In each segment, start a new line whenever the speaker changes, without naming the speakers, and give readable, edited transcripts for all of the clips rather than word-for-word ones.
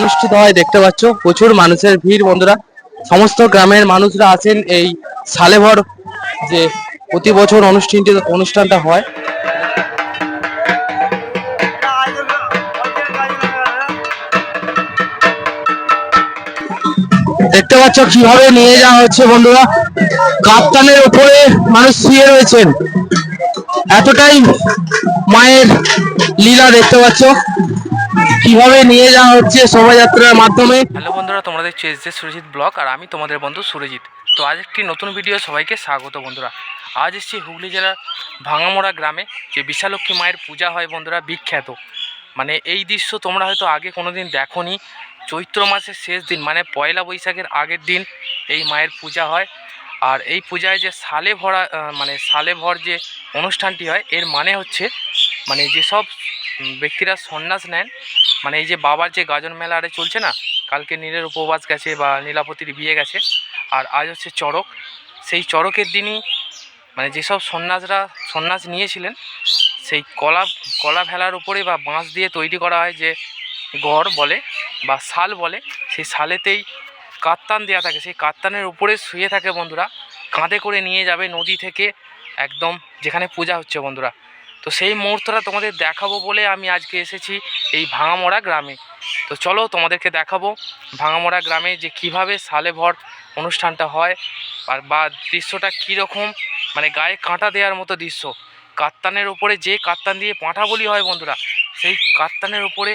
অনুষ্ঠিত হয় দেখতে পাচ্ছ, প্রচুর মানুষের ভিড় বন্ধুরা। সমস্ত গ্রামের মানুষরা আছেন এই সালেভর যে প্রতি বছর অনুষ্ঠানটা হয়। দেখতে পাচ্ছ কিভাবে নিয়ে যাওয়া হচ্ছে বন্ধুরা, কাপ্তানের উপরে মানুষ শুয়ে রয়েছেন। এতটাই মায়ের লীলা দেখতে পাচ্ছ কিভাবে নিয়ে যাওয়া হচ্ছে শোভাযাত্রার মাধ্যমে। হ্যালো বন্ধুরা, তোমরা দেখছো এসজে সুরজিৎ ব্লগ, আর আমি তোমাদের বন্ধু সুরজিৎ। তো আজ একটি নতুন ভিডিও, সবাইকে স্বাগত বন্ধুরা। আজ এসেছি হুগলি জেলার ভাঙামোড়া গ্রামে, যে বিশালক্ষী মায়ের পূজা হয় বন্ধুরা, বিখ্যাত। মানে এই দৃশ্য তোমরা হয়তো আগে কোনোদিন দেখোনি। চৈত্র মাসের শেষ দিন মানে পয়লা বৈশাখের আগের দিন এই মায়ের পূজা হয়। আর এই পূজায় যে সালে ভর যে অনুষ্ঠানটি হয়, এর মানে হচ্ছে মানে যেসব ব্যক্তিরা সন্ন্যাস নেন, মানে এই যে বাবার যে গাজন মেলা আরে চলছে না, কালকে নীলের উপবাস গেছে বা নীলাপতির বিয়ে গেছে, আর আজ হচ্ছে চড়ক। সেই চড়কের দিনই মানে যেসব সন্ন্যাস নিয়েছিলেন, সেই কলা ভেলার উপরে বা বাঁশ দিয়ে তৈরি করা হয় যে গড় বলে বা শাল বলে, সেই শালেতেই কাত্তান দেওয়া থাকে। সেই কাত্তানের উপরে শুয়ে থাকে বন্ধুরা, কাঁধে করে নিয়ে যাবে নদী থেকে একদম যেখানে পূজা হচ্ছে বন্ধুরা। তো সেই মুহূর্তটা তোমাদের দেখাবো বলে আমি আজকে এসেছি এই ভাঙামোড়া গ্রামে। তো চলো তোমাদেরকে দেখাবো ভাঙামোড়া গ্রামে যে কিভাবে সালে ভর অনুষ্ঠানটা হয়, আর বা দৃশ্যটা কীরকম, মানে গায়ে কাঁটা দেওয়ার মতো দৃশ্য। কাত্তানের উপরে যে কাত্তান দিয়ে পাঁঠা বলি হয় বন্ধুরা, সেই কাত্তানের উপরে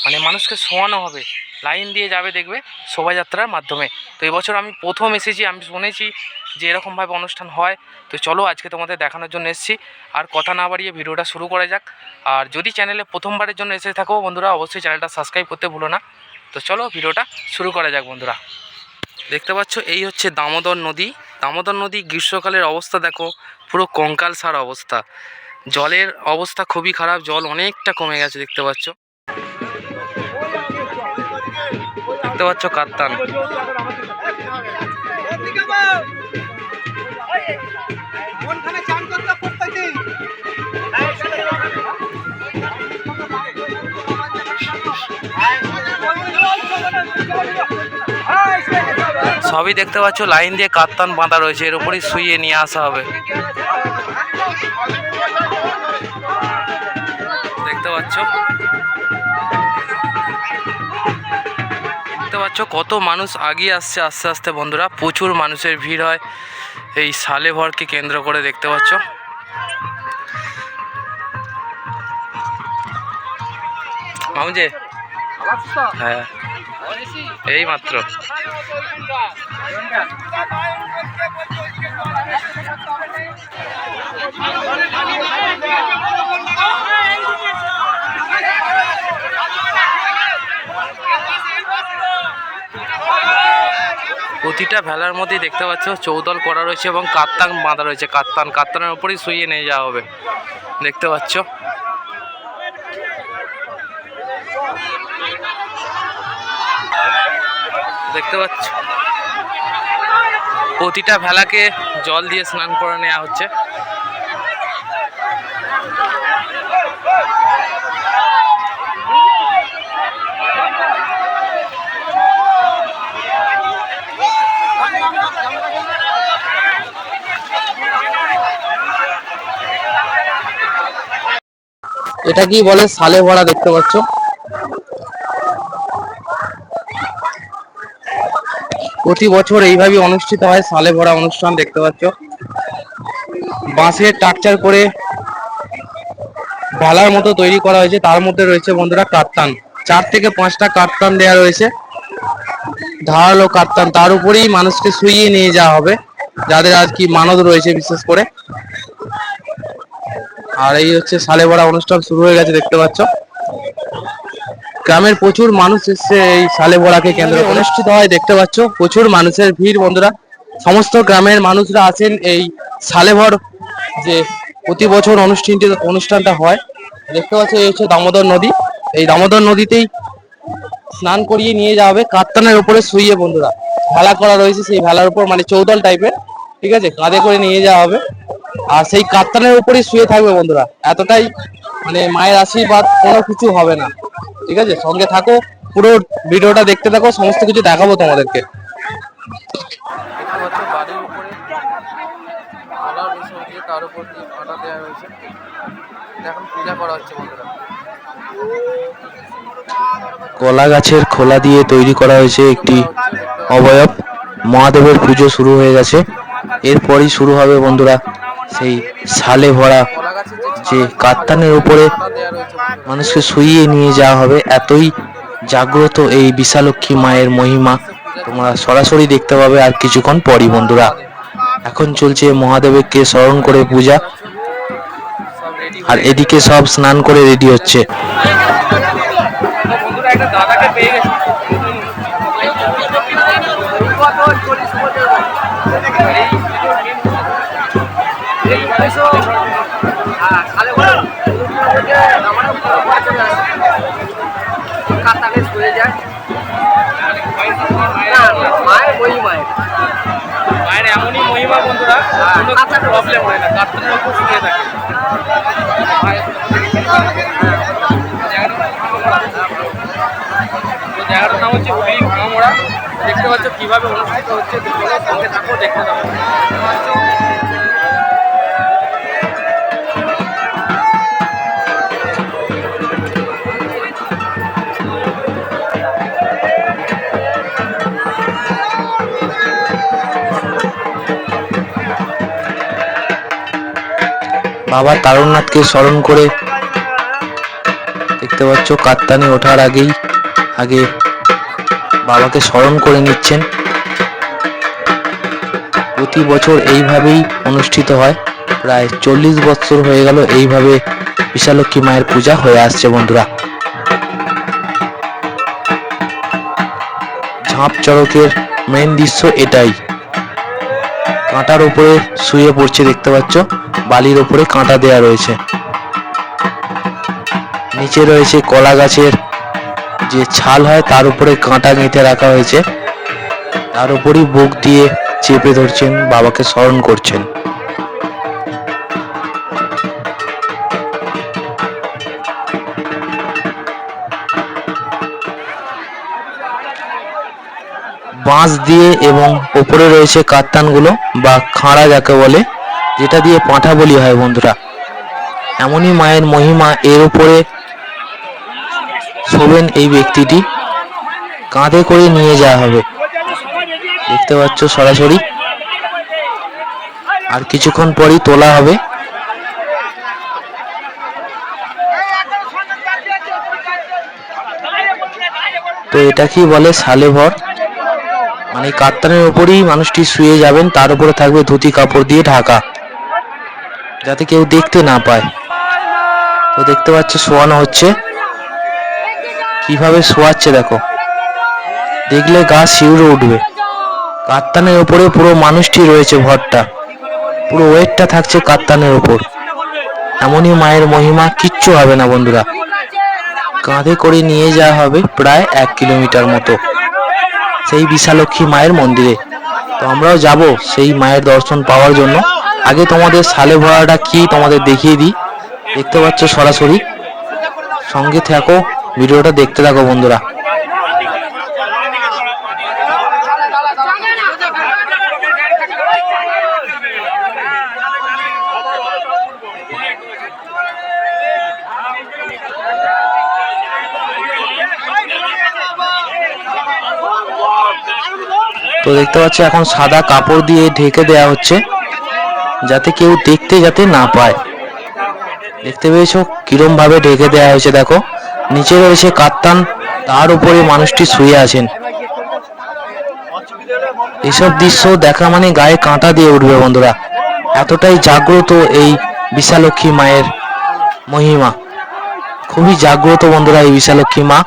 মানে মানুষকে শোয়ানো হবে, লাইন দিয়ে যাবে দেখবে শোভাযাত্রার মাধ্যমে। তো এবছর আমি প্রথম এসেছি, আমি শুনেছি যে এরকমভাবে অনুষ্ঠান হয়। তো চলো আজকে তোমাদের দেখানোর জন্য এসেছি। আর কথা না বাড়িয়ে ভিডিওটা শুরু করা যাক। আর যদি চ্যানেলে প্রথমবারের জন্য এসে থাকো বন্ধুরা, অবশ্যই চ্যানেলটা সাবস্ক্রাইব করতে ভুলো না। তো চলো ভিডিওটা শুরু করা যাক বন্ধুরা। দেখতে পাচ্ছ এই হচ্ছে দামোদর নদী। দামোদর নদী গ্রীষ্মকালের অবস্থা দেখো, পুরো কঙ্কালসার অবস্থা। জলের অবস্থা খুবই খারাপ, জল অনেকটা কমে গেছে দেখতে পাচ্ছ। দেখতে পাচ্ছ কাত্তান। সবই দেখতে পাচ্ছ লাইন দিয়ে কাত্তান বাঁধা রয়েছে, এর উপরই শুইয়ে নিয়ে আসা হবে। দেখতে পাচ্ছ কত মানুষ আগিয়ে আসছে আস্তে আস্তে বন্ধুরা। প্রচুর মানুষের ভিড় হয় এই সালে ভরকে কেন্দ্র করে, দেখতে পাচ্ছ। যে হ্যাঁ, এই মাত্র প্রতিটা ভেলার মধ্যেই দেখতে পাচ্ছ চৌদল করা রয়েছে এবং কাত্তান বাঁধা রয়েছে। কাত্তানের উপরেই শুইয়ে নিয়ে যাওয়া হবে, দেখতে পাচ্ছ। দেখতে পাচ্ছ প্রতিটা ভেলাকে জল দিয়ে স্নান করে নেওয়া হচ্ছে। এটা কি বলে সালে ভরা, দেখতে পাচ্ছ। প্রতি বছর এইভাবে অনুষ্ঠিত হয় সালে ভরা অনুষ্ঠান, দেখতে পাচ্ছ। বাঁশের স্ট্রাকচার করে ভেলার মতো তৈরি করা হয়েছে, তার মধ্যে রয়েছে বন্ধুরা কাত্তান। 4 থেকে 5টা কাত্তান দেওয়া রয়েছে, ধারালো কাত্তান। তার উপরেই মানুষকে শুইয়ে নিয়ে যাওয়া হবে যাদের আর কি মানত রয়েছে বিশেষ করে। আর এই হচ্ছে সালে ভরা অনুষ্ঠান শুরু হয়ে গেছে, দেখতে পাচ্ছ। গ্রামের প্রচুর মানুষ এসছে এই সালে ভরাকে কেন্দ্র করে অনুষ্ঠিত হয়, দেখতে পাচ্ছ। প্রচুর মানুষের ভিড় বন্ধুরা। সমস্ত গ্রামের মানুষরা আছেন এই সালে ভর যে প্রতি বছর অনুষ্ঠানটা হয়, দেখতে পাচ্ছ। এই হচ্ছে দামোদর নদী, এই দামোদর নদীতেই স্নান করিয়ে নিয়ে যাওয়া হবে কাত্তানের উপরে শুইয়ে বন্ধুরা। ভেলা করা রয়েছে, সেই ভেলার উপর মানে চৌদল টাইপের, ঠিক আছে, কাঁধে করে নিয়ে যাওয়া হবে। আর সেই কাত্তানের উপরেই শুয়ে থাকবে বন্ধুরা। এতটাই মানে মায়ের আশীর্বাদ, কোনো কিছু হবে না, ঠিক আছে। সঙ্গে থাকো, পুরো ভিডিওটা দেখতে থাকো, সমস্ত কিছু দেখাবো তোমাদেরকে।
দেখতে পাচ্ছ বাড়ির উপরে কলার বসে দিয়ে তার উপর দিয়ে কাঁটা দেওয়া হয়েছে। এখন পূজা করা হচ্ছে বন্ধুরা।
কলা গাছের খোলা দিয়ে তৈরি করা হয়েছে একটি অবয়ব। মহাদেবের পুজো শুরু হয়ে গেছে, এরপরই শুরু হবে বন্ধুরা সেই সালে ভরা
কলা গাছের
যে
যে
কাত্তানের উপরে
কাঁটা দেওয়া রয়েছে
মানুষকে শুইয়ে নিয়ে যাওয়া হবে। এতই জাগ্রত এই বিশালক্ষী মায়ের মহিমা তোমরা সরাসরি দেখতে পাবে আর কিছুক্ষণ পরই বন্ধুরা। এখন চলছে মহাদেবকে স্মরণ করে পূজা,
সব রেডি
আর
হয়ে
এদিকে সব স্নান করে রেডি হচ্ছে।
বন্ধুরা একটা দাদাকে পেয়ে গেছে। মায়ের এমনই মহিমা বন্ধুরা, কোনো প্রবলেম হয় না, কার্টুনের উপর শুয়ে থাকে। জায়গাটার নাম হচ্ছে উড়ি ভাঙামোড়া। দেখতে পাচ্ছ কিভাবে অনুষ্ঠিত হচ্ছে, সঙ্গে থাকো, দেখতে থাকো।
বাবা তারকনাথকে স্মরণ করে দেখতে পাচ্ছ কাত্তানে ওঠার আগে বাবাকে স্মরণ করে নিচ্ছেন। প্রতি বছর এইভাবেই অনুষ্ঠিত হয়, প্রায় 40 বছর হয়ে গেল এইভাবে বিশালক্ষী মায়ের পূজা হয়ে আসছে বন্ধুরা। ঝাঁপ চড়কের মেন দৃশ্য এটাই, কাঁটার উপরে শুয়ে পড়ছে দেখতে পাচ্ছ, বালির উপরে কাঁটা দেয়া রয়েছে, নিচে রয়েছে কলা গাছের যে ছাল হয় তার উপরে কাঁটা গেঁথে রাখা হয়েছে, তার উপরই বুক দিয়ে চেপে ধরছেন, বাবাকে স্মরণ করছেন। বাঁশ দিয়ে এবং উপরে রয়েছে কাত্তানগুলো বা খাঁড়া যাকে বলে, যেটা দিয়ে পাঁঠা বলি হয় বন্ধুরা। এমনই মায়ের মহিমা, এর উপরে শোবেন এই ব্যক্তিটি, কাঁধে করে নিয়ে যাওয়া হবে দেখতে পাচ্ছ সরাসরি, আর কিছুক্ষণ পরই তোলা হবে। তো এটা কি বলে সালে ভর, মানে কাত্তানের উপরেই মানুষটি শুয়ে যাবেন, তার উপরে থাকবে ধুতি কাপড় দিয়ে ঢাকা, যাতে কেউ দেখতে না পায়। তো দেখতে পাচ্ছ শোয়ানো হচ্ছে, কিভাবে শোয়াচ্ছে দেখো, দেখলে গা শিউরে উঠবে। কাত্তানের উপরে পুরো মানুষটি রয়েছে, ভরটা পুরো ওয়েটটা থাকছে কাত্তানের উপর। এমনই মায়ের মহিমা, কিচ্ছু হবে না বন্ধুরা। কাঁধে করে নিয়ে যাওয়া হবে প্রায় 1 কিলোমিটার মতো সেই বিশালক্ষী মায়ের মন্দিরে। তো আমরাও যাব সেই মায়ের দর্শন পাওয়ার জন্য। আগে তোমাদের সালে ভরাটা কি তোমাদের দেখিয়ে দিই, দেখতে পাচ্ছ সরাসরি, সঙ্গে থাকো, ভিডিওটা দেখতে থাকো বন্ধুরা। তো দেখতে পাচ্ছ এখন সাদা কাপড় দিয়ে ঢেকে দেয়া হচ্ছে, যাতে কেউ দেখতে যাতে না পায়। দেখতে পেয়েছো কিরম ভাবে ঢেকে দেয়া হয়েছে, দেখো নিচে রয়েছে কাত্তান, তার উপরে মানুষটি শুয়ে আছেন। এসব দৃশ্য দেখা মানে গায়ে কাঁটা দিয়ে উঠবে বন্ধুরা, এতটাই জাগ্রত এই বিশালক্ষী মায়ের মহিমা। খুবই জাগ্রত বন্ধুরা এই বিশালক্ষী মা,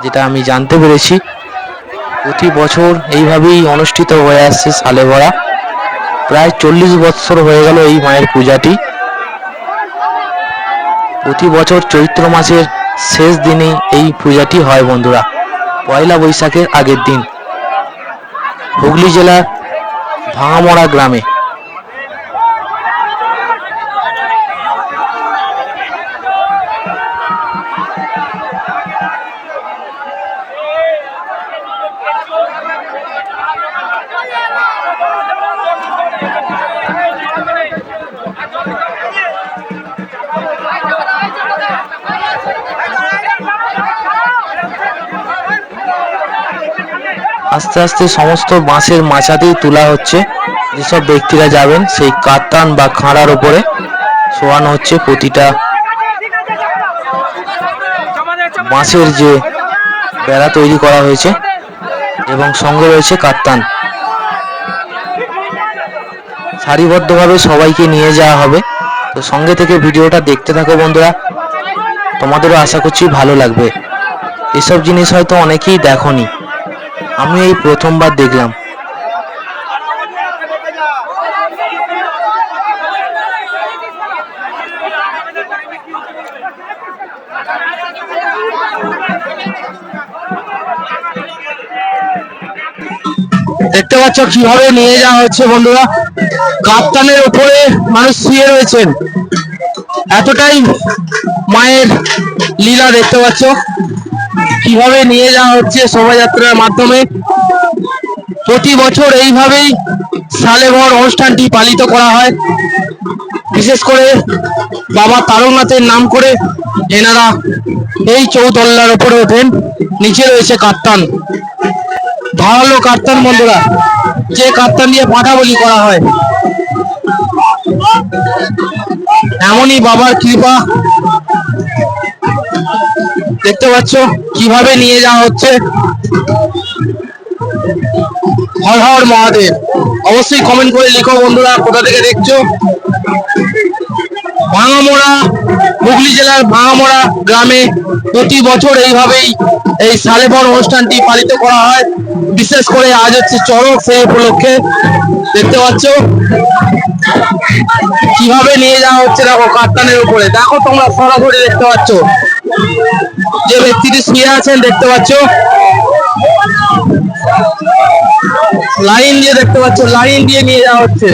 যেটা আমি জানতে পেরেছি। প্রতি বছর এইভাবেই অনুষ্ঠিত হয়ে আসছে সালে ভরা, প্রায় 40 বছর হয়ে গেল এই মায়ের পূজাটি। প্রতি বছর চৈত্র মাসের শেষ দিনে এই পূজাটি হয় বন্ধুরা, পয়লা বৈশাখের আগের দিন, হুগলি জেলার ভাঙামড়া গ্রামে। আস্তে আস্তে সমস্ত বাঁশের মাচাতেই তোলা হচ্ছে। যেসব ব্যক্তিরা যাবেন সেই কাতান বা খাঁড়ার উপরে শোয়ানো হচ্ছে প্রতিটা বাঁশের যে বেড়া তৈরি করা হয়েছে, এবং সঙ্গে রয়েছে কাতান। সারিবদ্ধভাবে সবাইকে নিয়ে যাওয়া হবে। তো সঙ্গে থেকে ভিডিওটা দেখতে থাকো বন্ধুরা, তোমাদেরও আশা করছি ভালো লাগবে। এসব জিনিস হয়তো অনেকেই দেখোনি, আমি এই প্রথমবার দেখলাম। দেখতে পাচ্ছ কিভাবে নিয়ে যাওয়া হচ্ছে বন্ধুরা, কাপ্তানের উপরে মানুষ শুয়ে রয়েছেন। এতটাই মায়ের লীলা দেখতে পাচ্ছ কিভাবে নিয়ে যাওয়া হচ্ছে শোভাযাত্রার মাধ্যমে। প্রতি বছর এইভাবেই সালেভর অনুষ্ঠানটি পালিত করা হয়। বিশেষ করে বাবা তারকনাথের নাম করে এনারা এই চৌতল্লার উপরে ওঠেন। নিচে রয়েছে কাপ্তান, ধারালো কাপ্তান বন্ধুরা, যে কাপ্তান দিয়ে পাঠা বলি করা হয়। এমনই বাবার কৃপা। দেখতে পাচ্ছ কিভাবে নিয়ে যাওয়া হচ্ছে। হর হর মহাদেব। অবশ্যই কমেন্ট করে লিখো বন্ধুরা কোথা থেকে দেখছো। ভাঙামোড়া, হুগলি জেলার ভাঙামোড়া গ্রামে প্রতি বছর এইভাবেই এই সালেভর অনুষ্ঠানটি পালিত করা হয়। বিশেষ করে আজ হচ্ছে চড়ক, সেই উপলক্ষে দেখতে পাচ্ছ কিভাবে নিয়ে যাওয়া হচ্ছে। দেখো কাপ্তানের উপরে, দেখো তোমরা সরাসরি দেখতে পাচ্ছ যে ব্যক্তিটি শুয়ে আছেন, দেখতে পাচ্ছ লাইন দিয়ে, দেখতে পাচ্ছ লাইন দিয়ে নিয়ে যাওয়া হচ্ছে।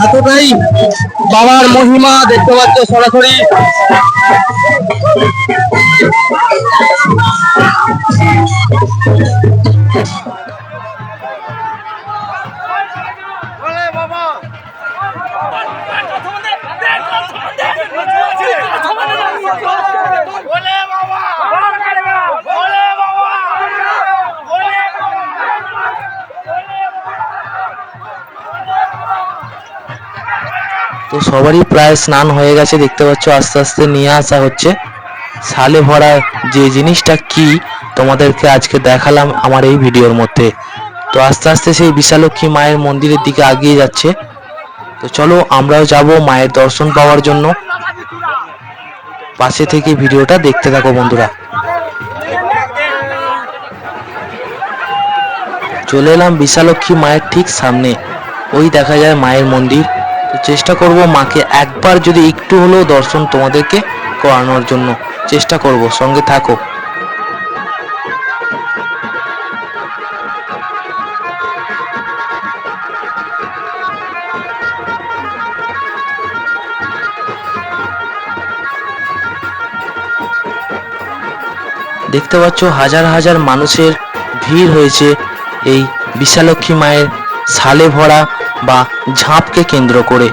এতটাই বাবার মহিমা দেখতে পাচ্ছ সরাসরি। তো সবারই প্রায় স্নান হয়ে গেছে, দেখতে পাচ্ছ আস্তে আস্তে নিয়ে আসা হচ্ছে। সালে ভরা যে জিনিসটা কি তোমাদেরকে আজকে দেখালাম আমার এই ভিডিওর মধ্যে। তো আস্তে আস্তে সেই বিশালক্ষী মায়ের মন্দিরের দিকে এগিয়ে যাচ্ছে। তো চলো আমরাও যাব মায়ের দর্শন পাওয়ার জন্য। পাশে থেকে ভিডিওটা দেখতে থাকো বন্ধুরা। চলে এলাম বিশালক্ষী মায়ের ঠিক সামনে, ওই দেখা যায় মায়ের মন্দির। তো চেষ্টা করব মাকে একবার যদি একটু হলেও দর্শন তোমাদেরকে করানোর জন্য চেষ্টা করব, সঙ্গে থাকো। দেখতে পাচ্ছ হাজার হাজার মানুষের ভিড় হয়েছে এই বিশালক্ষী মায়ের সালে ভরা বা ঝাঁপকে কেন্দ্র করে।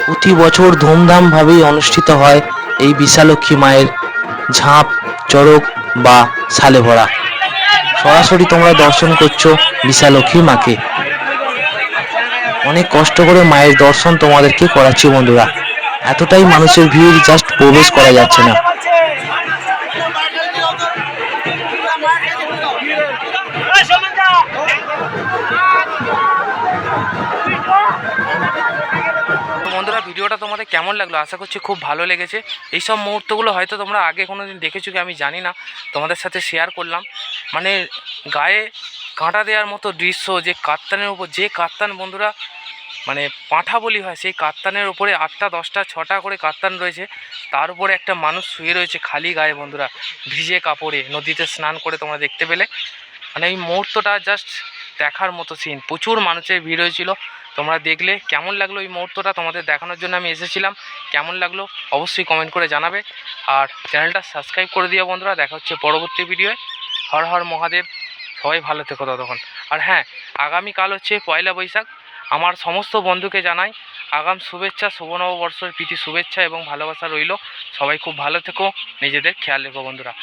প্রতি বছর ধুমধাম ভাবেই অনুষ্ঠিত হয় এই বিশালক্ষী মায়ের ঝাঁপ, চড়ক বা সালে ভরা। সরাসরি তোমরা দর্শন করছো বিশালক্ষী মাকে। অনেক কষ্ট করে মায়ের দর্শন তোমাদেরকে করাচ্ছি বন্ধুরা, এতটাই মানুষের ভিড় জাস্ট প্রবেশ করা যাচ্ছে না।
বন্ধুরা ভিডিওটা তোমাদের কেমন লাগলো, আশা করছি খুব ভালো লেগেছে। এইসব মুহূর্তগুলো হয়তো তোমরা আগে কোনো দিন দেখেছো কি আমি জানি না, তোমাদের সাথে শেয়ার করলাম। মানে গায়ে কাঁটা দেওয়ার মতো দৃশ্য, যে কাপ্তানের উপর, যে কাপ্তান বন্ধুরা মানে পাঁঠা বলি হয়, সেই কাপ্তানের উপরে 8টা 10টা 6টা করে কাপ্তান রয়েছে। তার উপরে একটা মানুষ শুয়ে রয়েছে খালি গায়ে বন্ধুরা, ভিজে কাপড়ে, নদীতে স্নান করে তোমরা দেখতে পেলে। মানে এই মুহূর্তটা জাস্ট দেখার মতো সিন। প্রচুর মানুষের ভিড় হয়েছিল, তোমরা দেখলে। কেমন লাগলো এই মুহূর্তটা তোমাদের দেখানোর জন্য আমি এসেছিলাম। কেমন লাগলো অবশ্যই কমেন্ট করে জানাবে, আর চ্যানেলটা সাবস্ক্রাইব করে দিও বন্ধুরা। দেখা হচ্ছে পরবর্তী ভিডিওয়ে। হর হর মহাদেব। সবাই ভালো থেকো ততক্ষণ। আর হ্যাঁ, আগামীকাল হচ্ছে পয়লা বৈশাখ। আমার সমস্ত বন্ধুকে জানাই আগাম শুভেচ্ছা, শুভ নববর্ষের প্রীতি শুভেচ্ছা এবং ভালোবাসা রইল। সবাই খুব ভালো থেকো, নিজেদের খেয়াল রেখো বন্ধুরা।